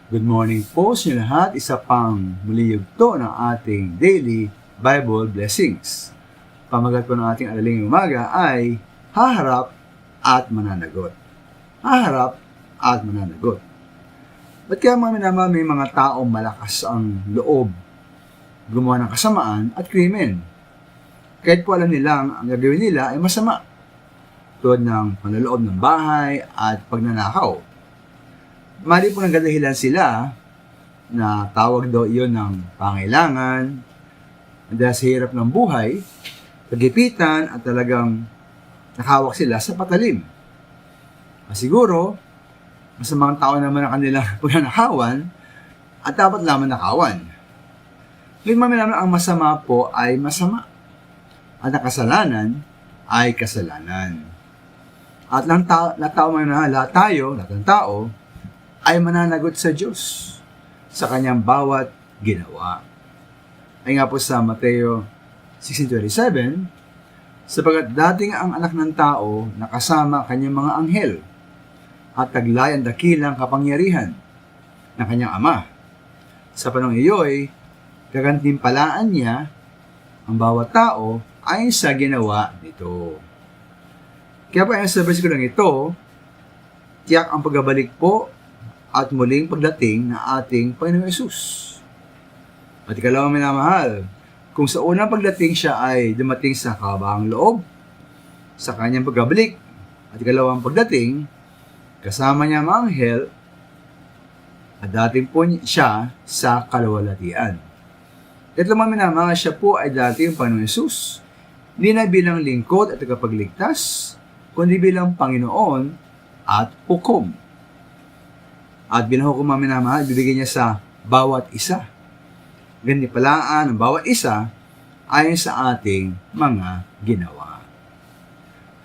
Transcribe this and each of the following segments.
Good morning po sa inyo lahat. Isa pang muli yugto ng ating daily Bible blessings. Pamagat po ng ating araling umaga ay haharap at mananagot. Haharap at mananagot. Ba't kaya may mga taong malakas ang loob gumawa ng kasamaan at krimen? Kahit po alam nilang ang gagawin nila ay masama, tulad ng panloloob ng bahay at pagnanakaw. Mali po nagdadahilan sila na tawag daw iyon ng pangailangan dahil sa hirap ng buhay, pagipitan at talagang nakawak sila sa patalim. Siguro, masamang tao naman ang kanilang pagnanakawan at dapat lamang nakawan. Ngayon naman ang masama po ay masama at ang kasalanan ay kasalanan. At lahat ng tao ay mananagot sa Diyos sa kanyang bawat ginawa. Ay nga po sa Mateo 16:27, sapagat dating ang anak ng tao nakasama kanyang mga anghel at taglayan dakilang kapangyarihan ng kanyang ama. Sa panahon iyo'y gagantimpalaan niya ang bawat tao ayon sa ginawa nito. Kaya po sa versikulong ito, tiyak ang pagbabalik po at muling pagdating na ating Panginoong Yesus. At ikalawang minamahal, kung sa unang pagdating siya ay dumating sa kahabahang loob, sa kanyang pagbabalik, at ikalawang pagdating, kasama niya ang anghel, at dating po siya sa kaluwalhatian. Ikatlong minamahal, siya po ay dating Panginoong Yesus, hindi na bilang lingkod at tagapagligtas, kundi bilang Panginoon at hukom. At bilang hukom ang minamahal, bibigyan niya sa bawat isa. Gantimpalaan ang bawat isa ayon sa ating mga ginawa.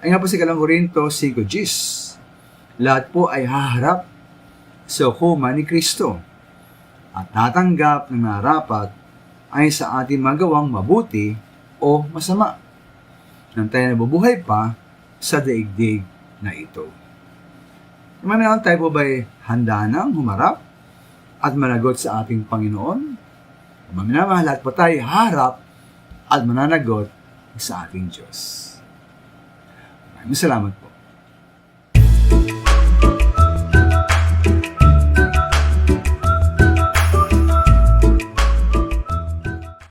Ay nga po sa 2 Korinto 5:10, lahat po ay haharap sa hukuman ni Kristo at tatanggap ng narapat ayon sa ating magawang mabuti o masama nang tayo nabubuhay pa sa daigdig na ito. Naman tayo po ba'y handa nang humarap at managot sa ating Panginoon? Maminamahal, lahat po tayo harap at mananagot sa ating Diyos. Maraming salamat po.